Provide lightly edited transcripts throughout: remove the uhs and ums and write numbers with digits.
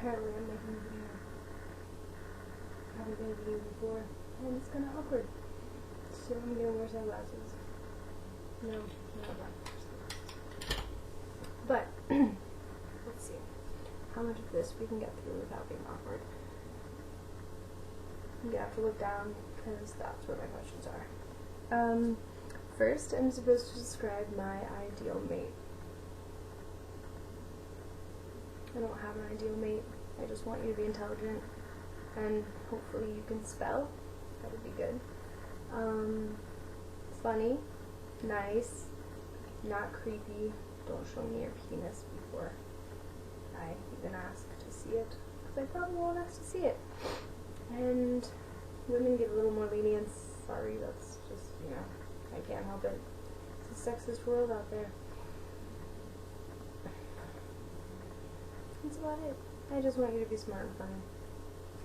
apparently I'm making a video. I haven't made a video before, and it's kind of awkward. So I'm gonna wear sunglasses. No, not sunglasses. But, let's see how much of this we can get through without being awkward. I'm gonna have to look down, because that's where my questions are. First, I'm supposed to describe my ideal mate. I don't have an ideal mate. I just want you to be intelligent, and hopefully you can spell. That would be good. Funny, nice, not creepy. Don't show me your penis before I even ask to see it, because I probably won't ask to see it. And women get a little more lenience. Sorry, that's just, you know, I can't help it. It's a sexist world out there. That's about it. I just want you to be smart and funny.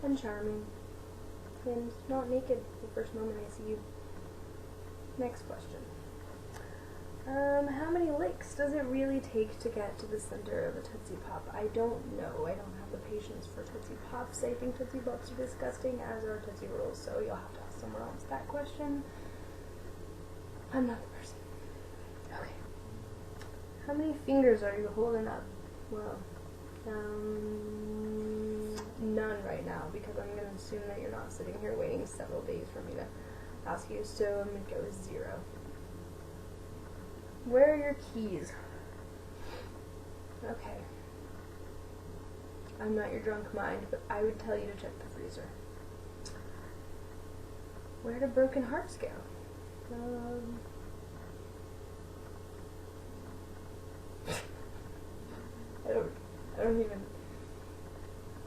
And charming. And not naked the first moment I see you. Next question. How many licks does it really take to get to the center of a Tootsie Pop? I don't know. I don't have the patience for Tootsie Pops. I think Tootsie Pops are disgusting, as are Tootsie Rolls, so you'll have to ask someone else that question. I'm not the person. Okay. How many fingers are you holding up? Well, none right now, because I'm going to assume that you're not sitting here waiting several days for me to ask you, so I'm going to go with 0. Where are your keys? Okay. I'm not your drunk mind, but I would tell you to check the freezer. Where do broken hearts go? I don't even...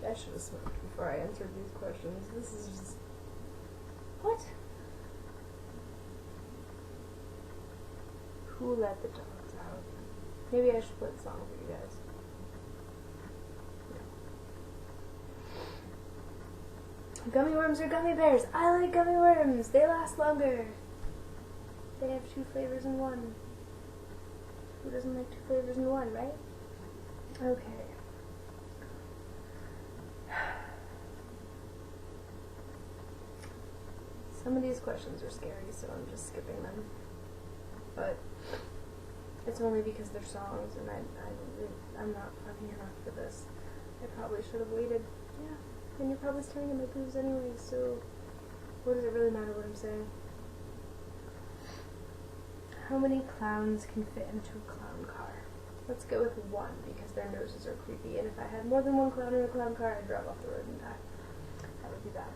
I should have smoked before I answered these questions. This is just... What? Who let the dogs out? Maybe I should play the song for you guys. No. Gummy worms or gummy bears? I like gummy worms. They last longer. They have 2 flavors in one. Who doesn't like 2 flavors in one, right? Okay. Some of these questions are scary, so I'm just skipping them. But it's only because they're songs, and I'm not funny enough for this. I probably should have waited. Yeah, and you're probably staring at my boobs anyway, so what does it really matter what I'm saying? How many clowns can fit into a clown car? Let's go with 1, because their noses are creepy, and if I had more than 1 clown in a clown car, I'd drive off the road and die. That would be bad.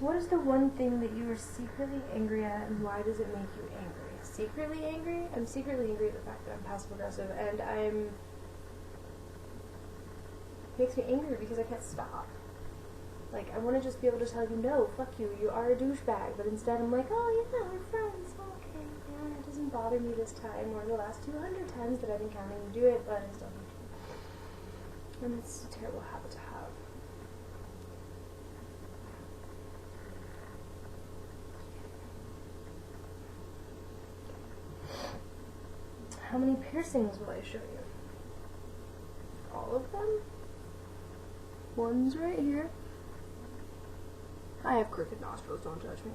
What is the one thing that you are secretly angry at, and why does it make you angry? Secretly angry? I'm secretly angry at the fact that I'm passive-aggressive, and makes me angry because I can't stop. Like, I want to just be able to tell you, no, fuck you, you are a douchebag, but instead I'm like, oh yeah, we're friends, okay, yeah, it doesn't bother me this time, or the last 200 times that I've been counting you do it, but I still hate you. And it's a terrible habit to have. How many piercings will I show you? All of them? One's right here. I have crooked nostrils, don't judge me.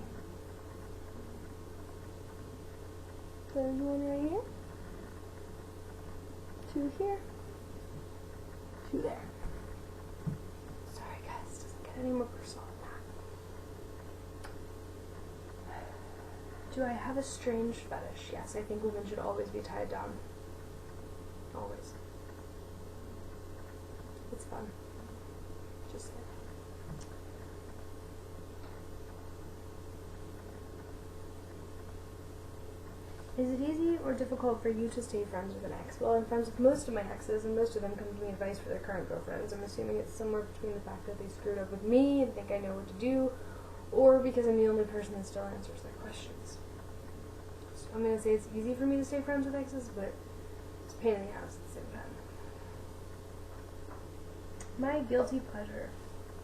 There's one right here. 2 here. 2 there. Sorry guys, doesn't get any more personal than that. Do I have a strange fetish? Yes, I think women should always be tied down. Always. It's fun. Just saying. Is it easy or difficult for you to stay friends with an ex? Well, I'm friends with most of my exes, and most of them come to me advice for their current girlfriends. I'm assuming it's somewhere between the fact that they screwed up with me and think I know what to do, or because I'm the only person that still answers their questions. So I'm going to say it's easy for me to stay friends with exes, but it's a pain in the ass at the same time. My guilty pleasure.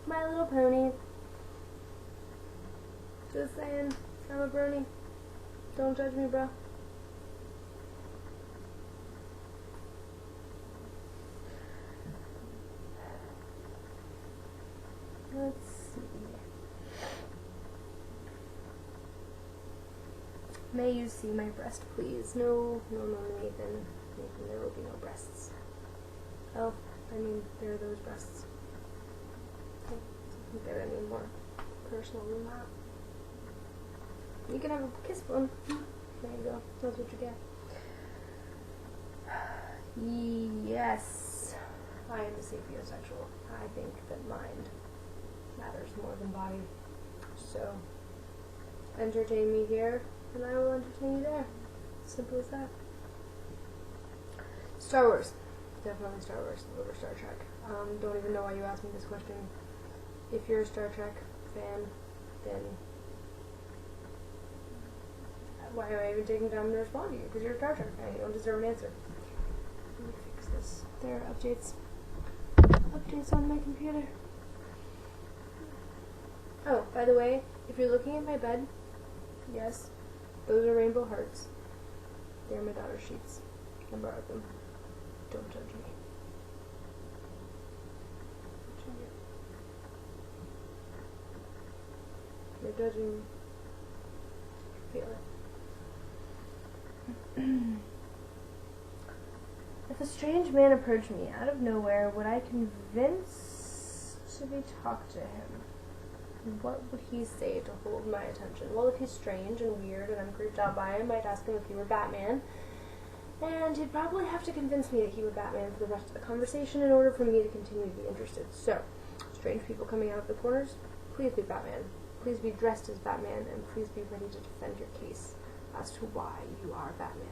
My Little Pony. Just saying, I'm a brony. Don't judge me, bro. May you see my breast, please? No, Nathan. Nathan, there will be no breasts. Oh, I mean, there are those breasts. I don't think they're any more personal than that. You can have a kiss one. There you go. That's what you get. Yes, I am a sapiosexual. I think that mind matters more than body. So, entertain me here, and I will entertain you there. Simple as that. Star Wars. Definitely Star Wars over Star Trek. Don't even know why you asked me this question. If you're a Star Trek fan, then why am I even taking time to respond to you? Because you're a Star Trek fan. You don't deserve an answer. Let me fix this. There are updates. Updates on my computer. Oh, by the way, if you're looking at my bed, yes, those are rainbow hearts. They're my daughter's sheets. I borrowed them. Don't judge me. You're judging me. Feel it. If a strange man approached me out of nowhere, would I convince to be talked to him? What would he say to hold my attention? Well, if he's strange and weird and I'm creeped out by him, I'd ask him if he were Batman. And he'd probably have to convince me that he were Batman for the rest of the conversation in order for me to continue to be interested. So, strange people coming out of the corners, please be Batman. Please be dressed as Batman, and please be ready to defend your case as to why you are Batman.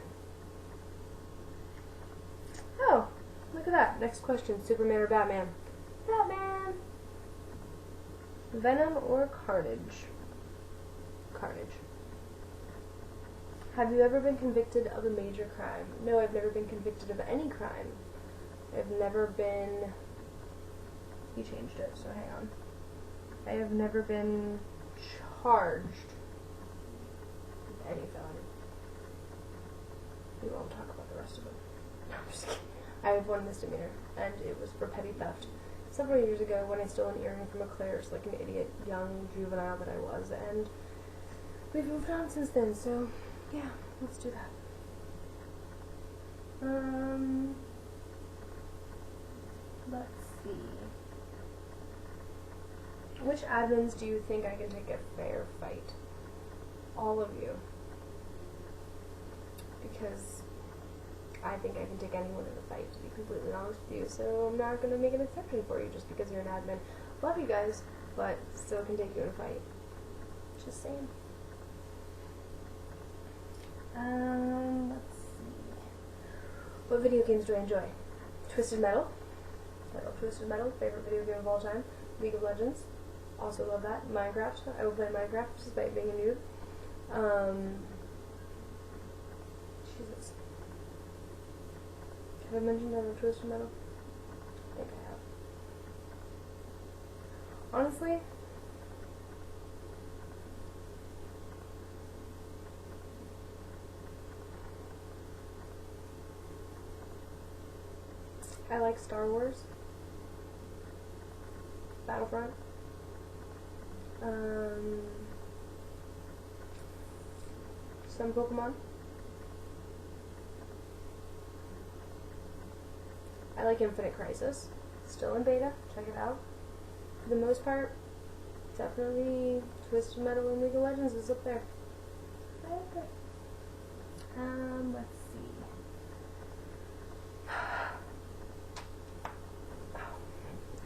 Oh, look at that. Next question, Superman or Batman? Batman! Venom or Carnage? Carnage. Have you ever been convicted of a major crime? No, I've never been convicted of any crime. I've never been... He changed it, so hang on. I have never been charged with any felony. We won't talk about the rest of them. No, I'm just kidding. I have one misdemeanor, and it was for petty theft. Several years ago when I stole an earring from a Claire's like an idiot young juvenile that I was, and we've moved on since then, so yeah, let's do that. Let's see. Which admins do you think I can take a fair fight? All of you. Because I think I can take anyone in a fight, to be completely honest with you, so I'm not going to make an exception for you just because you're an admin. Love you guys, but still can take you in a fight. Just saying. Let's see. What video games do I enjoy? Twisted Metal. I love Twisted Metal. Favorite video game of all time. League of Legends. Also love that. Minecraft. I will play Minecraft despite being a noob. Jesus. Have I mentioned I love Twisted Metal? I think I have. Honestly, I like Star Wars, Battlefront, some Pokemon. I like Infinite Crisis. Still in beta. Check it out. For the most part, definitely Twisted Metal and League of Legends is up there. Okay. Let's see.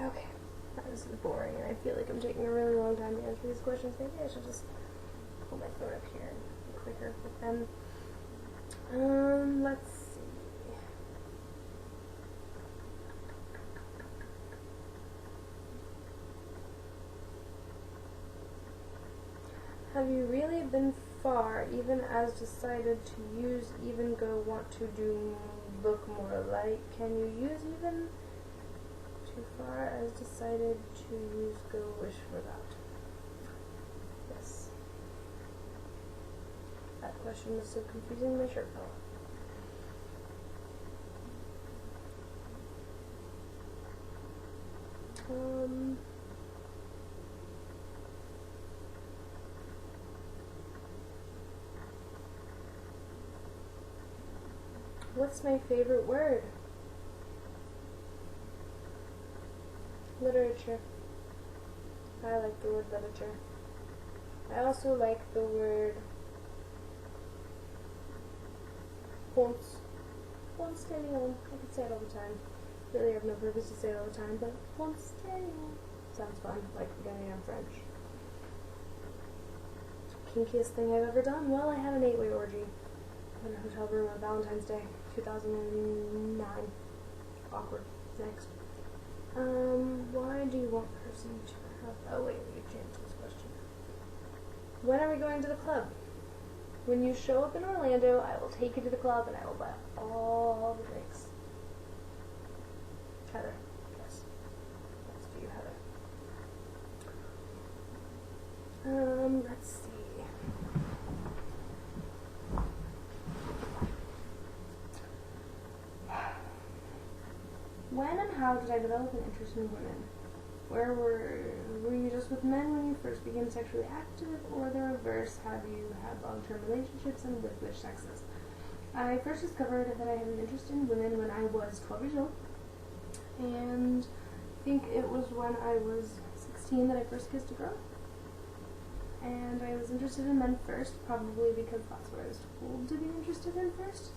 Okay. This is boring, and I feel like I'm taking a really long time to answer these questions. Maybe I should just pull my phone up here and be quicker with them. Let's see. Have you really been far, even as decided to use even go want to do look more like? Can you use even too far as decided to use go wish for that? Yes. That question was so confusing, my shirt fell off. What's my favorite word? Literature. I like the word literature. I also like the word Ponce I could say it all the time. Really have no purpose to say it all the time, but Ponce sounds fun, like beginning in French. Kinkiest thing I've ever done? Well, I had an 8-way orgy in a hotel room on Valentine's Day, 2009. Awkward. Next. Why do you want person to have... Oh, wait, we can change this question. When are we going to the club? When you show up in Orlando, I will take you to the club and I will buy all the drinks. Heather. Yes. That's for you, Heather. Let's see. When and how did I develop an interest in women? Where were you just with men when you first became sexually active, or the reverse? Have you had long-term relationships, and with which sexes? I first discovered that I had an interest in women when I was 12 years old, and I think it was when I was 16 that I first kissed a girl. And I was interested in men first, probably because that's what I was told to be interested in first.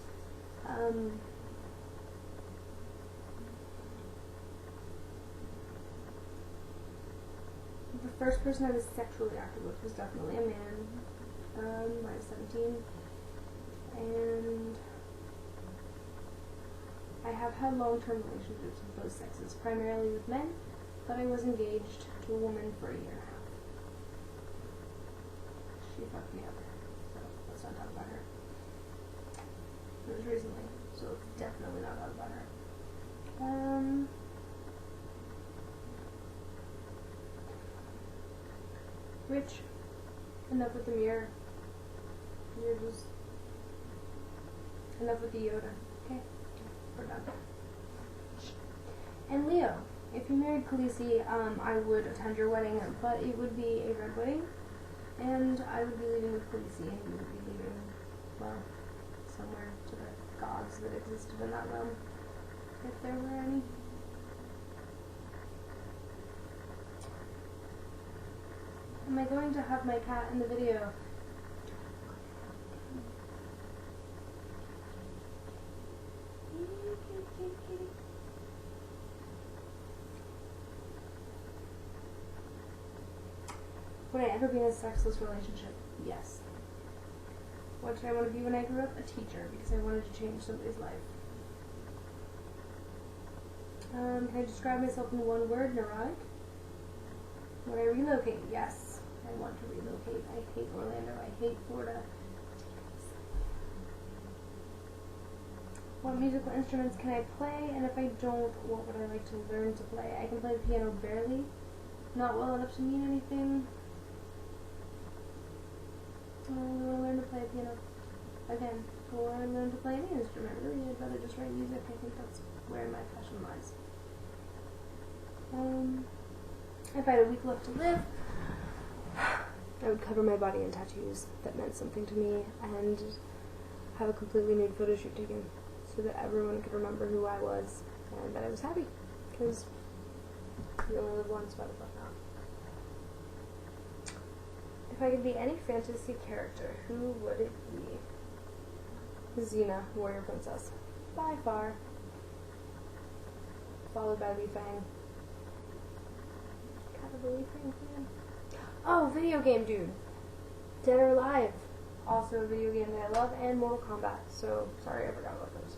The first person I was sexually active with was definitely a man. When I was 17. And I have had long-term relationships with both sexes, primarily with men, but I was engaged to a woman for a year and a half. She fucked me up, so let's not talk about her. It was recently, so let's definitely not talk about her. Rich, enough with the mirror. You're just... Enough with the Yoda. Okay? We're done. And Leo, if you married Khaleesi, I would attend your wedding, but it would be a red wedding, and I would be leaving with Khaleesi, and you would be leaving, well, somewhere to the gods that existed in that realm, if there were any. Am I going to have my cat in the video? Would I ever be in a sexless relationship? Yes. What did I want to be when I grew up? A teacher, because I wanted to change somebody's life. Can I describe myself in one word? Neurotic. Would I relocate? Yes. I want to relocate. I hate Orlando. I hate Florida. What musical instruments can I play? And if I don't, what would I like to learn to play? I can play the piano barely. Not well enough to mean anything. I want to learn to play piano. Again, I want to learn to play any instrument. Really, I'd rather just write music. I think that's where my passion lies. If I had a week left to live, I would cover my body in tattoos that meant something to me and have a completely nude photo shoot taken so that everyone could remember who I was and that I was happy, because you only live once, why the fuck not? If I could be any fantasy character, who would it be? Xena, warrior princess. By far. Followed by Li Fang. Kind of a Li Fang fan. Oh, video game dude. Dead or Alive. Also a video game that I love, and Mortal Kombat. So, sorry I forgot about those.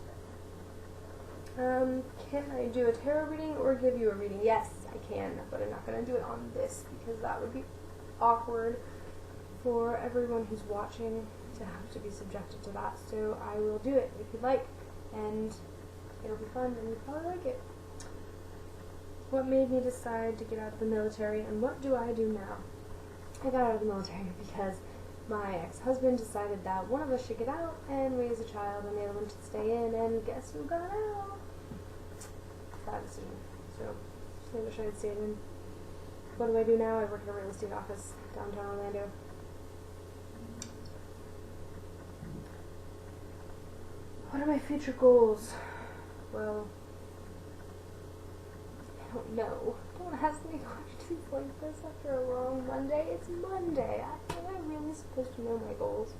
Can I do a tarot reading or give you a reading? Yes, I can, but I'm not going to do it on this because that would be awkward for everyone who's watching to have to be subjected to that. So I will do it if you'd like, and it'll be fun, and you'll probably like it. What made me decide to get out of the military, and what do I do now? I got out of the military because my ex-husband decided that one of us should get out and raise a child, and the other one should stay in, and guess who got out? Bad decision. So, I wish I had stayed in. What do I do now? I work at a real estate office downtown Orlando. What are my future goals? Well, I don't know. Don't ask me questions like this after a long Monday. It's Monday. Am I really supposed to know my goals?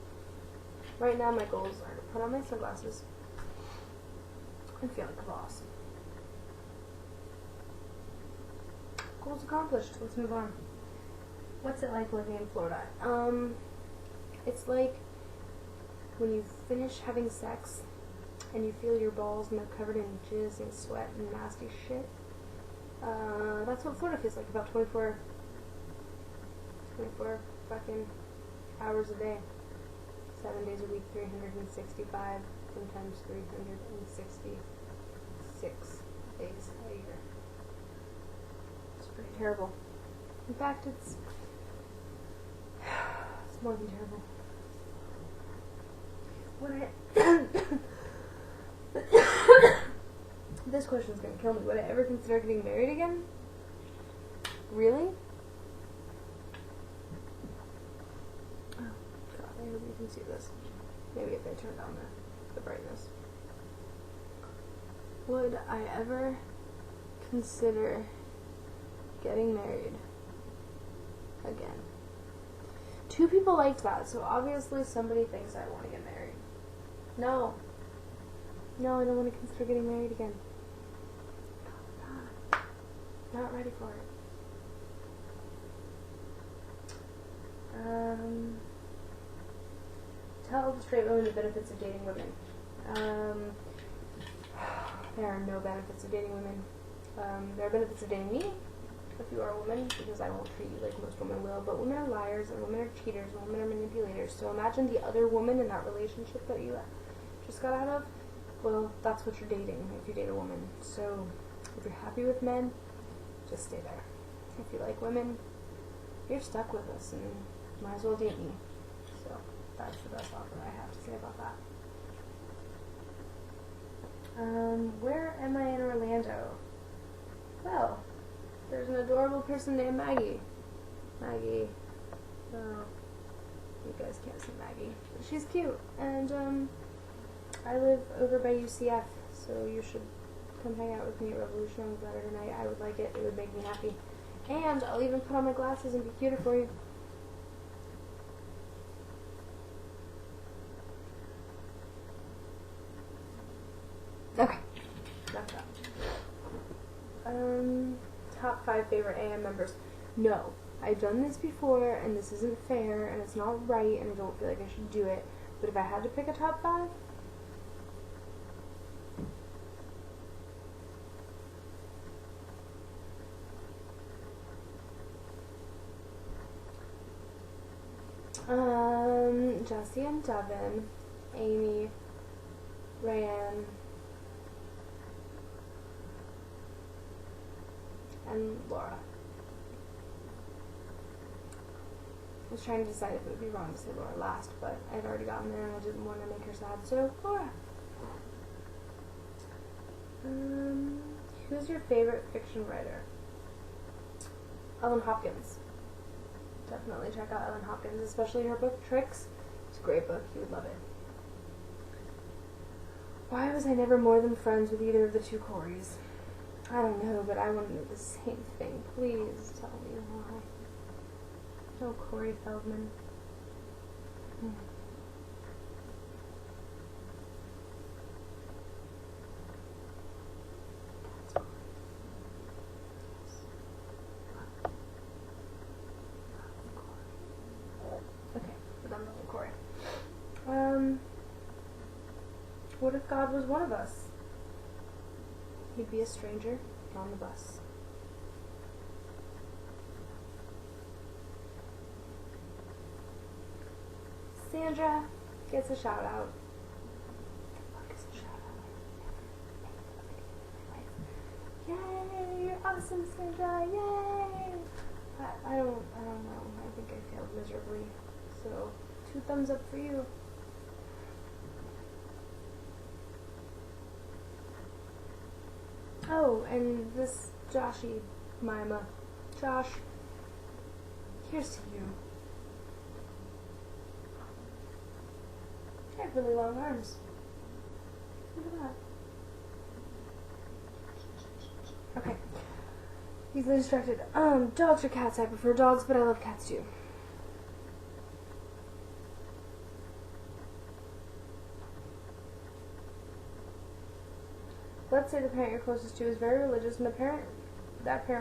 Right now my goals are to put on my sunglasses and feel like a boss. Goals accomplished. Let's move on. What's it like living in Florida? It's like when you finish having sex and you feel your balls and they're covered in jizz and sweat and nasty shit. That's what Florida feels like, about 24 fucking hours a day. 7 days a week, 365, sometimes 366 days a year. It's pretty terrible. In fact, it's more than terrible. This question's gonna kill me. Would I ever consider getting married again? Really? Oh, God, I hope you can see this. Maybe if I turn down the brightness. Would I ever consider getting married again? 2 people liked that, so obviously somebody thinks I want to get married. No. No, I don't want to consider getting married again. Not ready for it. Tell straight women the benefits of dating women. There are no benefits of dating women. There are benefits of dating me, if you are a woman, because I won't treat you like most women will, but women are liars, and women are cheaters, and women are manipulators. So imagine the other woman in that relationship that you just got out of. Well, that's what you're dating if you date a woman. So if you're happy with men, just stay there. If you like women, you're stuck with us, and might as well date me. So that's the best offer I have to say about that. Where am I in Orlando? Well, there's an adorable person named Maggie. Maggie. Oh, you guys can't see Maggie. But she's cute. And, I live over by UCF, so you should come hang out with me at Revolution on Saturday night. I would like it. It would make me happy. And I'll even put on my glasses and be cuter for you. Okay. That's that. Top 5 favorite AM members. No. I've done this before, and this isn't fair, and it's not right, and I don't feel like I should do it. But if I had to pick a top 5, Jessie and Devin, Amy, Rayanne, and Laura. I was trying to decide if it would be wrong to say Laura last, but I'd already gotten there and I didn't want to make her sad, so Laura. Who's your favorite fiction writer? Ellen Hopkins. Definitely check out Ellen Hopkins, especially her book Tricks. It's a great book. You would love it. Why was I never more than friends with either of the 2 Corys? I don't know, but I want to know the same thing. Please tell me why. No, Corey Feldman. Okay, but I'm not Corey. What if God was one of us? He'd be a stranger on the bus. Sandra gets a shout out. Yay! You're awesome, Sandra! Yay! I don't know. I think I failed miserably. So 2 thumbs up for you. Oh, and this Joshy Mima. Josh, here's to you. I have really long arms. Okay. Easily distracted. Dogs or cats? I prefer dogs, but I love cats too. Let's say the parent you're closest to is very religious, and that parent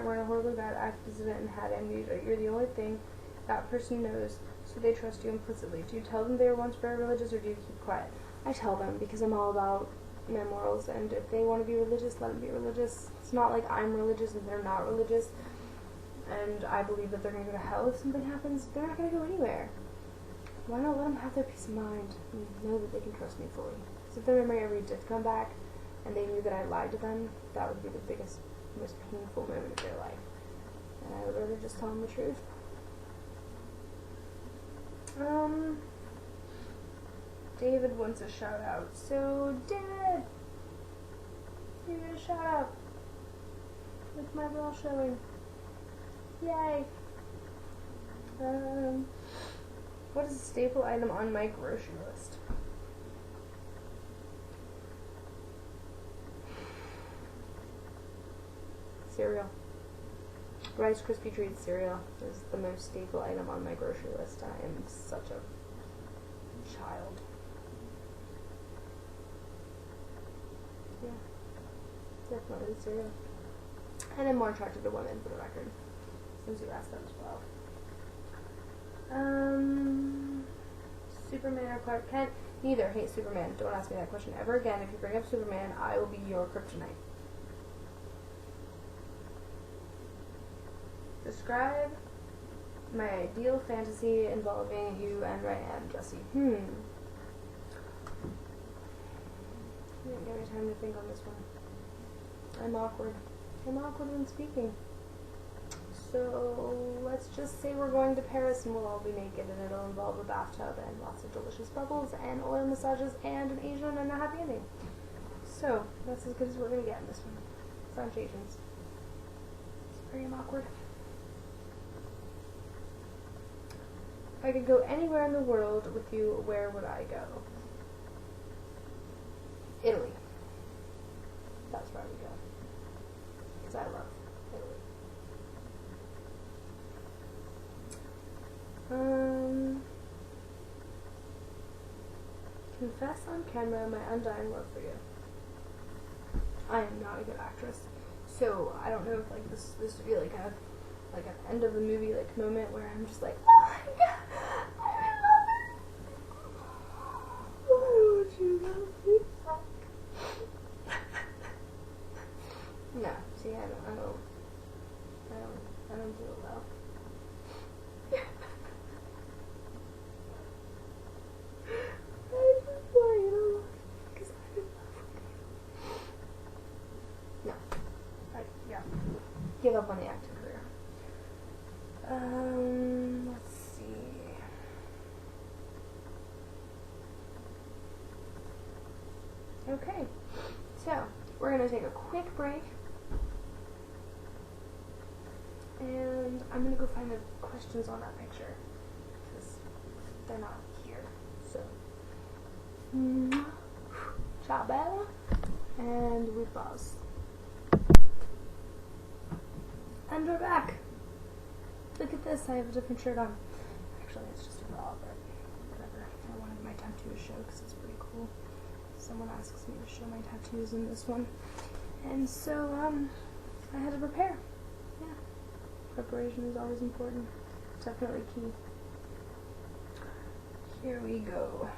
were in a horribly bad accident and had amnesia. You're the only thing that person knows, so they trust you implicitly. Do you tell them they were once very religious, or do you keep quiet? I tell them, because I'm all about my morals, and if they want to be religious, let them be religious. It's not like I'm religious and they're not religious, and I believe that they're going to go to hell if something happens. They're not going to go anywhere. Why not let them have their peace of mind and know that they can trust me fully? Because if their memory ever did come back, and they knew that I lied to them, that would be the biggest, most painful moment of their life. And I would rather just tell them the truth. David wants a shout out. So, David! You get a shout out. With my ball showing. Yay! What is a staple item on my grocery list? Cereal. Rice Krispie Treats cereal is the most staple item on my grocery list. I am such a child. Yeah. Definitely cereal. And I'm more attracted to women, for the record, since you asked that as well. Superman or Clark Kent? Neither. Hate Superman. Don't ask me that question ever again. If you bring up Superman, I will be your kryptonite. Describe my ideal fantasy involving you and Ryan, Jesse. I didn't give me time to think on this one. I'm awkward. I'm awkward when speaking. So let's just say we're going to Paris and we'll all be naked, and it'll involve a bathtub and lots of delicious bubbles and oil massages and an Asian and a happy ending. So that's as good as we're going to get in this one. French Asians. It's very awkward. If I could go anywhere in the world with you, where would I go? Italy. That's where I would go. Because I love Italy. Confess on camera my undying love for you. I am not a good actress, so I don't know if like this would be like an end of the movie like moment where I'm just like, oh my god, I love it. Why would you love me? No, see, I don't do it well. Give up on the acting career. Let's see. Okay, so we're gonna take a quick break, and I'm gonna go find the questions on that picture because they're not here. So, ciao bella, and we pause. And we're back. Look at this, I have a different shirt on. Actually, it's just a bra, but whatever. I wanted my tattoo to show because it's pretty cool. Someone asks me to show my tattoos in this one. And so, I had to prepare. Yeah. Preparation is always important. It's definitely key. Here we go.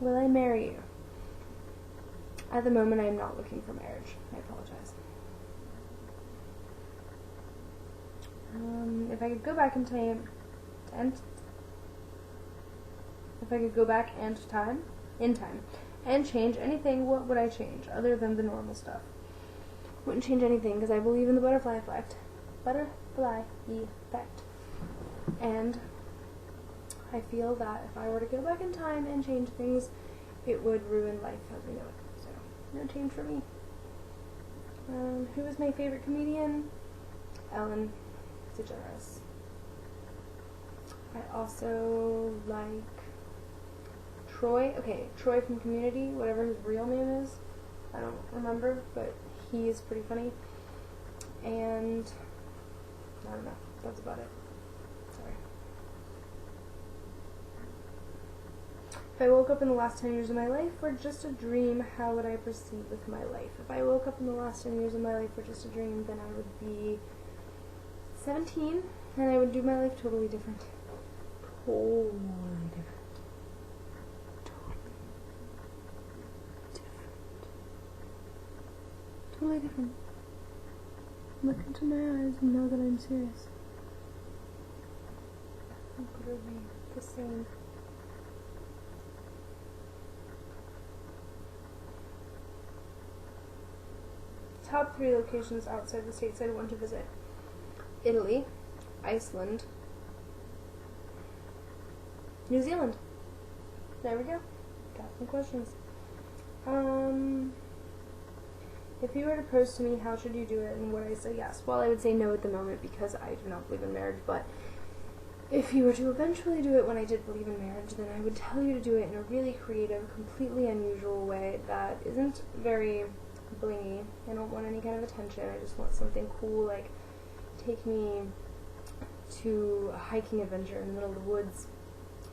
Will I marry you? At the moment, I am not looking for marriage. I apologize. If I could go back in time, and change anything, what would I change other than the normal stuff? Wouldn't change anything because I believe in the butterfly effect. And I feel that if I were to go back in time and change things, it would ruin life as we know it. No change for me. Who is my favorite comedian? Ellen DeGeneres. I also like Troy. Okay, Troy from Community, whatever his real name is. I don't remember, but he is pretty funny. And I don't know. That's about it. Sorry. If I woke up in the last 10 years of my life for just a dream, how would I proceed with my life? If I woke up in the last 10 years of my life for just a dream, then I would be 17, and I would do my life totally different. Totally different. Totally different. Look into my eyes and know that I'm serious. Literally the same. Top 3 locations outside the states I'd want to visit. Italy, Iceland, New Zealand. There we go. Got some questions. If you were to propose to me, how should you do it, and would I say yes? Well, I would say no at the moment because I do not believe in marriage, but if you were to eventually do it when I did believe in marriage, then I would tell you to do it in a really creative, completely unusual way that isn't very blingy. I don't want any kind of attention. I just want something cool, like take me to a hiking adventure in the middle of the woods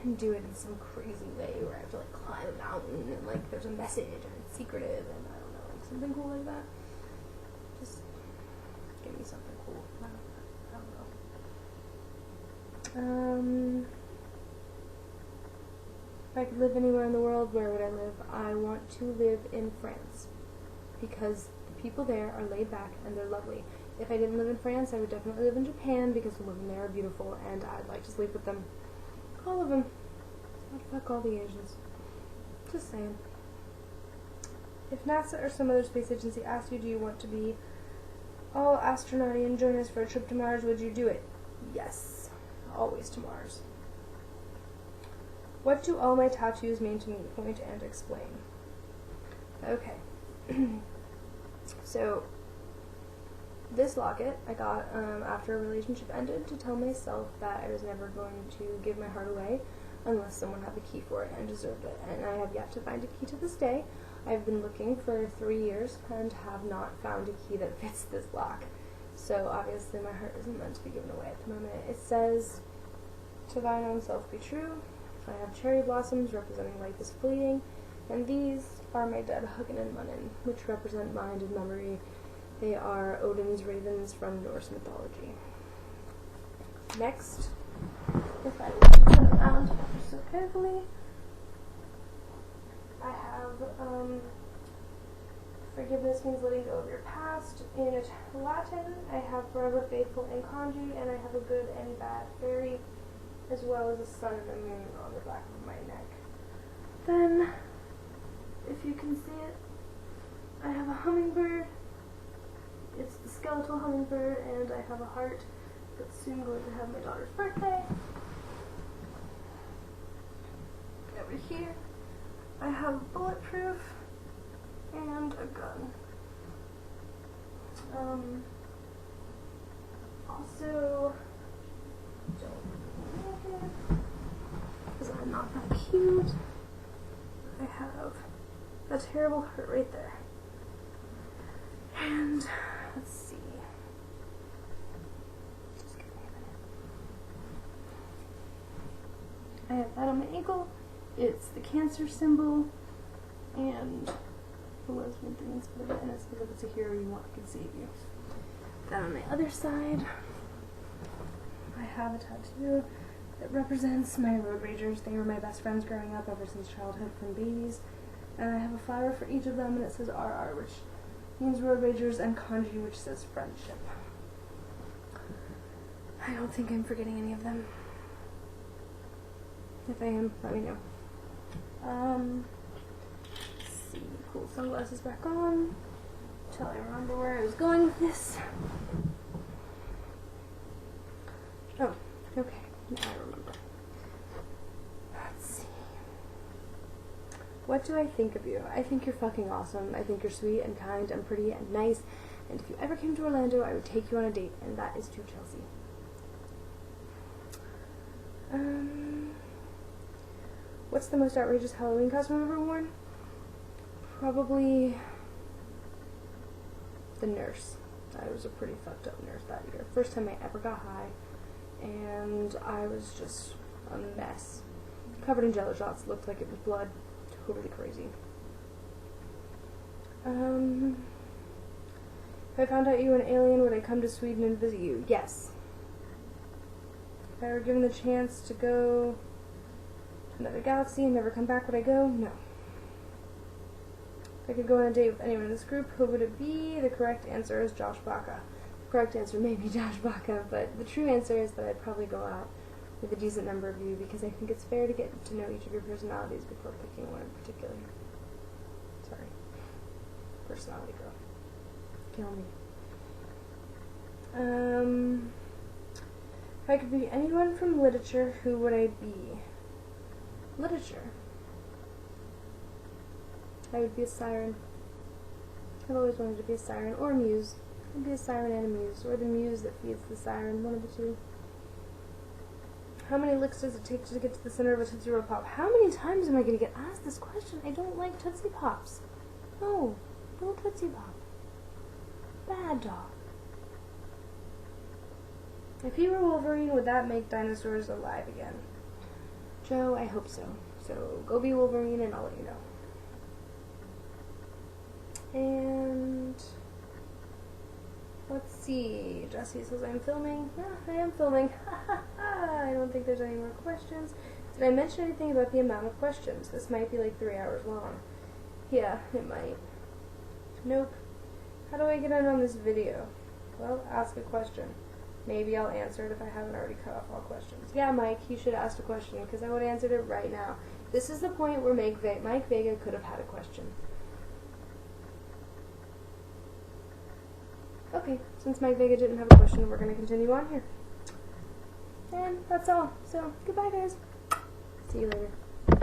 and do it in some crazy way where I have to like climb a mountain and like there's a message and it's secretive and I don't know, like something cool like that. Just give me something cool. I don't know. If I could live anywhere in the world, where would I live? I want to live in France because the people there are laid back and they're lovely. If I didn't live in France, I would definitely live in Japan because the women there are beautiful and I'd like to sleep with them. All of them. I'd fuck all the Asians. Just saying. If NASA or some other space agency asked you, do you want to be all astronauty and join us for a trip to Mars, would you do it? Yes. Always to Mars. What do all my tattoos mean to me? Point and explain. Okay. So, this locket I got after a relationship ended to tell myself that I was never going to give my heart away unless someone had the key for it and deserved it. And I have yet to find a key to this day. I've been looking for 3 years and have not found a key that fits this lock. So obviously my heart isn't meant to be given away at the moment. It says, to thine own self be true. I have cherry blossoms representing life is fleeting. And these are my dead Hugin and Munin, which represent mind and memory. They are Odin's ravens from Norse mythology. Next, if I were to turn around so carefully, I have forgiveness means letting go of your past in Latin. I have forever faithful in kanji, and I have a good and bad fairy, as well as a sun and a moon on the back of my neck. Then, if you can see it, I have a hummingbird. It's the skeletal hummingbird, and I have a heart that's soon going to have my daughter's birthday. Over here, I have bulletproof and a gun. Also, don't look at it, because I'm not that cute. I have a terrible heart right there. And let's see. Just give me a minute. I have that on my ankle. It's the Cancer symbol and the lesbian thing instead of it, and it's because it's a hero you want can save you. Then on my other side, I have a tattoo that represents my road ragers. They were my best friends growing up ever since childhood from babies. And I have a flower for each of them, and it says RR, which means road ragers, and kanji, which says friendship. I don't think I'm forgetting any of them. If I am, let me know. Let's see, cool sunglasses back on, until I remember where I was going with this. Oh, okay, now I remember. Let's see. What do I think of you? I think you're fucking awesome. I think you're sweet and kind and pretty and nice. And if you ever came to Orlando, I would take you on a date, and that is to Chelsea. What's the most outrageous Halloween costume I've ever worn? Probably the nurse. I was a pretty fucked up nurse that year. First time I ever got high, and I was just a mess. Covered in jello shots, looked like it was blood. Totally crazy. If I found out you were an alien, would I come to Sweden and visit you? Yes. If I were given the chance to go to another galaxy and never come back, would I go? No. If I could go on a date with anyone in this group, who would it be? The correct answer is Josh Baca. The correct answer may be Josh Baca, but the true answer is that I'd probably go out with a decent number of you because I think it's fair to get to know each of your personalities before picking one in particular. Sorry. Personality girl. Kill me. If I could be anyone from literature, who would I be? Literature. I would be a siren. I've always wanted to be a siren, or a muse. I'd be a siren and a muse, or the muse that feeds the siren, one of the two. How many licks does it take to get to the center of a Tootsie Roll Pop? How many times am I going to get asked this question? I don't like Tootsie Pops. No, no Tootsie Pop. Bad dog. If you were Wolverine, would that make dinosaurs alive again? Joe, I hope so. So go be Wolverine and I'll let you know. And let's see. Jesse says I'm filming. Yeah, I am filming. I don't think there's any more questions. Did I mention anything about the amount of questions? This might be like 3 hours long. Yeah, it might. Nope. How do I get in on this video? Well, ask a question. Maybe I'll answer it if I haven't already cut off all questions. Yeah, Mike, you should ask a question because I would have answered it right now. This is the point where Mike Vega could have had a question. Okay, since Mike Vega didn't have a question, we're going to continue on here. And that's all. So, goodbye, guys. See you later.